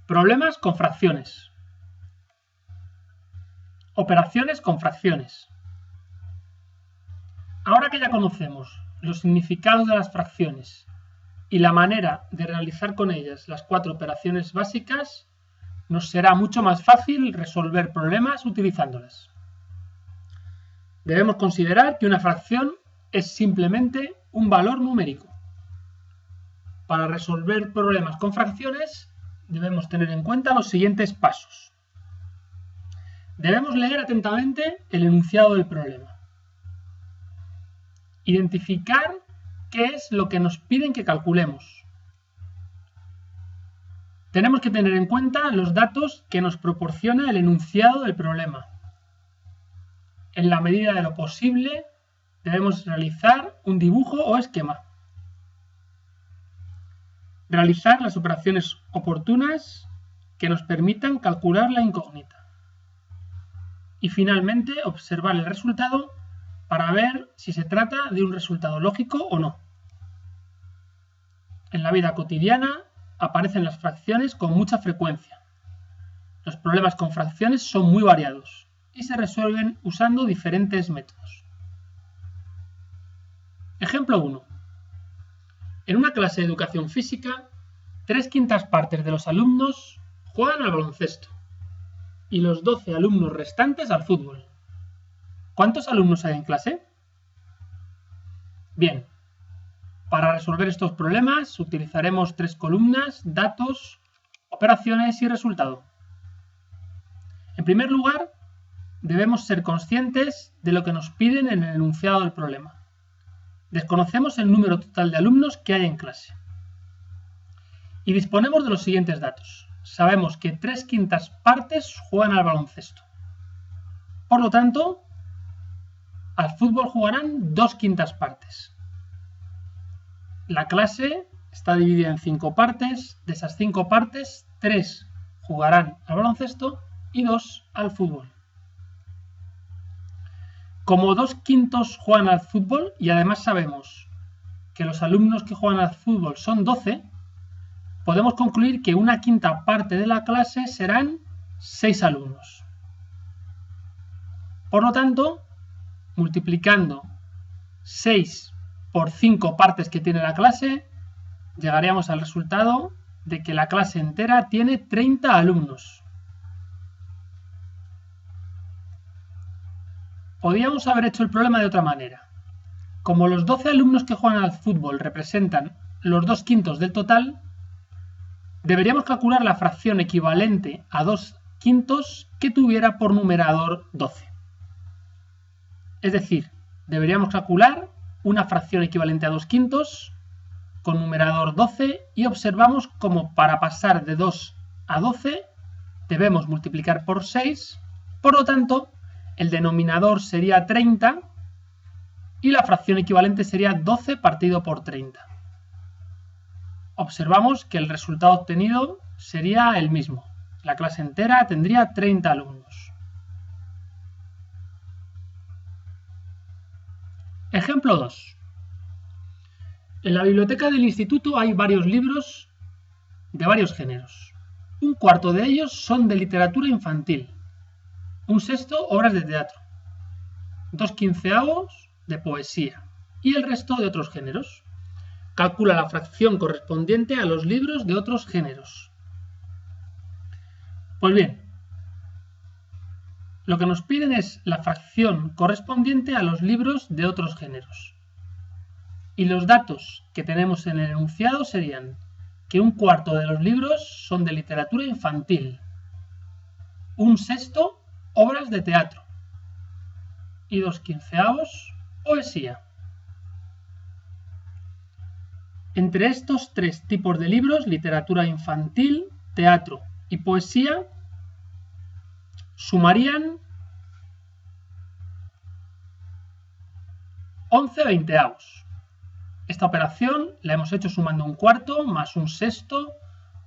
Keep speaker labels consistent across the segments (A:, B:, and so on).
A: Problemas con fracciones. Operaciones con fracciones. Ahora que ya conocemos los significados de las fracciones y la manera de realizar con ellas las 4 operaciones básicas, nos será mucho más fácil resolver problemas utilizándolas. Debemos considerar que una fracción es simplemente un valor numérico. Para resolver problemas con fracciones debemos tener en cuenta los siguientes pasos. Debemos leer atentamente el enunciado del problema. Identificar qué es lo que nos piden que calculemos. Tenemos que tener en cuenta los datos que nos proporciona el enunciado del problema. En la medida de lo posible, debemos realizar un dibujo o esquema. Realizar las operaciones oportunas que nos permitan calcular la incógnita. Y finalmente, observar el resultado para ver si se trata de un resultado lógico o no. En la vida cotidiana aparecen las fracciones con mucha frecuencia. Los problemas con fracciones son muy variados y se resuelven usando diferentes métodos. Ejemplo 1. En una clase de educación física, 3/5 partes de los alumnos juegan al baloncesto y los 12 alumnos restantes al fútbol. ¿Cuántos alumnos hay en clase? Bien, para resolver estos problemas utilizaremos 3 columnas: datos, operaciones y resultado. En primer lugar, debemos ser conscientes de lo que nos piden en el enunciado del problema. Desconocemos el número total de alumnos que hay en clase. Y disponemos de los siguientes datos. Sabemos que 3/5 partes juegan al baloncesto. Por lo tanto, al fútbol jugarán 2/5 partes. La clase está dividida en 5 partes. De esas 5 partes, 3 jugarán al baloncesto y 2 al fútbol. Como 2/5 juegan al fútbol y además sabemos que los alumnos que juegan al fútbol son 12, podemos concluir que 1/5 parte de la clase serán 6 alumnos. Por lo tanto, multiplicando 6 por 5 partes que tiene la clase, llegaríamos al resultado de que la clase entera tiene 30 alumnos. Podríamos haber hecho el problema de otra manera. Como los 12 alumnos que juegan al fútbol representan los 2/5 del total, deberíamos calcular la fracción equivalente a 2/5 que tuviera por numerador 12. Es decir, deberíamos calcular una fracción equivalente a 2/5 con numerador 12 y observamos como para pasar de 2 a 12 debemos multiplicar por 6, por lo tanto el denominador sería 30 y la fracción equivalente sería 12 partido por 30. Observamos que el resultado obtenido sería el mismo. La clase entera tendría 30 alumnos. Ejemplo 2. En la biblioteca del instituto hay varios libros de varios géneros. 1/4 de ellos son de literatura infantil. 1/6 obras de teatro. 2/15 de poesía. Y el resto de otros géneros. Calcula la fracción correspondiente a los libros de otros géneros. Pues bien, lo que nos piden es la fracción correspondiente a los libros de otros géneros. Y los datos que tenemos en el enunciado serían que 1/4 de los libros son de literatura infantil, 1/6 obras de teatro y 2/15 poesía. Entre estos 3 tipos de libros, literatura infantil, teatro y poesía, sumarían 11/20. Esta operación la hemos hecho sumando 1/4 más 1/6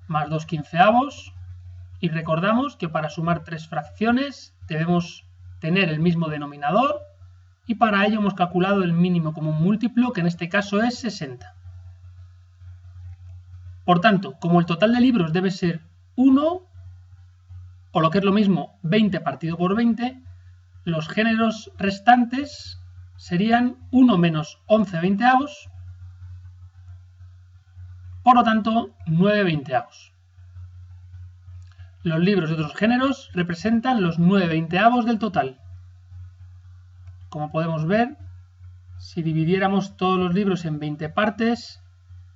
A: más 2/15 y recordamos que para sumar 3 fracciones debemos tener el mismo denominador y para ello hemos calculado el mínimo común múltiplo, que en este caso es 60. Por tanto, como el total de libros debe ser 1, o lo que es lo mismo, 20 partido por 20, los géneros restantes serían 1 menos 11 veinteavos, por lo tanto 9 veinteavos. Los libros de otros géneros representan los 9 veinteavos del total. Como podemos ver, si dividiéramos todos los libros en 20 partes,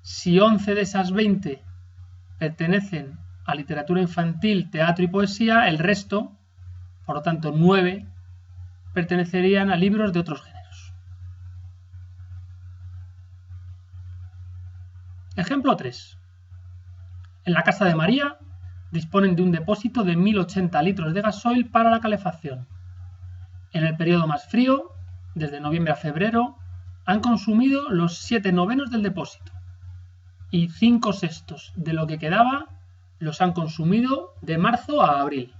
A: si 11 de esas 20 pertenecen a literatura infantil, teatro y poesía, el resto, por lo tanto 9, pertenecerían a libros de otros géneros. Ejemplo 3. En la casa de María disponen de un depósito de 1080 litros de gasoil para la calefacción. En el periodo más frío, desde noviembre a febrero, han consumido los 7/9 del depósito y 5/6 de lo que quedaba los han consumido de marzo a abril.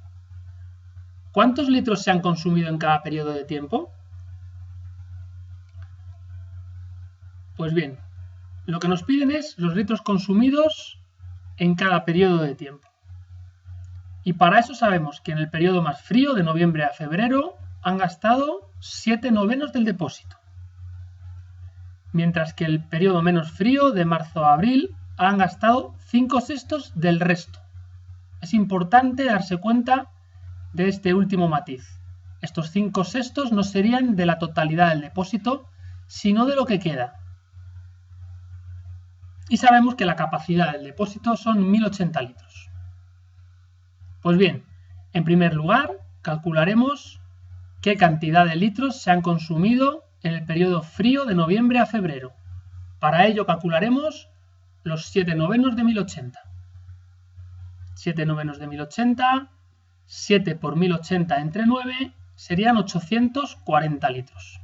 A: ¿Cuántos litros se han consumido en cada periodo de tiempo? Pues bien, lo que nos piden es los litros consumidos en cada periodo de tiempo. Y para eso sabemos que en el periodo más frío, de noviembre a febrero, han gastado 7/9 del depósito. Mientras que el periodo menos frío, de marzo a abril, han gastado 5/6 del resto. Es importante darse cuenta de este último matiz. Estos 5/6 no serían de la totalidad del depósito, sino de lo que queda. Y sabemos que la capacidad del depósito son 1080 litros. Pues bien, en primer lugar, calcularemos qué cantidad de litros se han consumido en el periodo frío de noviembre a febrero. Para ello calcularemos los 7/9 de 1080. 7/9 de 1080, 7 por 1080 entre 9, serían 840 litros.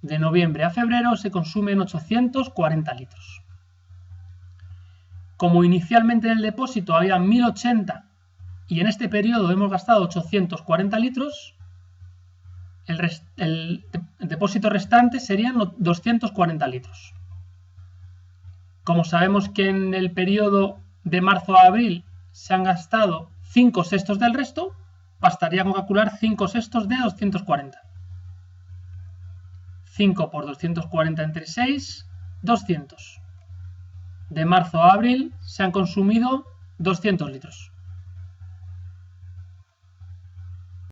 A: De noviembre a febrero se consumen 840 litros. Como inicialmente en el depósito había 1080 y en este periodo hemos gastado 840 litros, el depósito restante serían 240 litros. Como sabemos que en el periodo de marzo a abril se han gastado 5/6 del resto, bastaría con calcular 5/6 de 240. 5 por 240 entre 6, 200. De marzo a abril se han consumido 200 litros.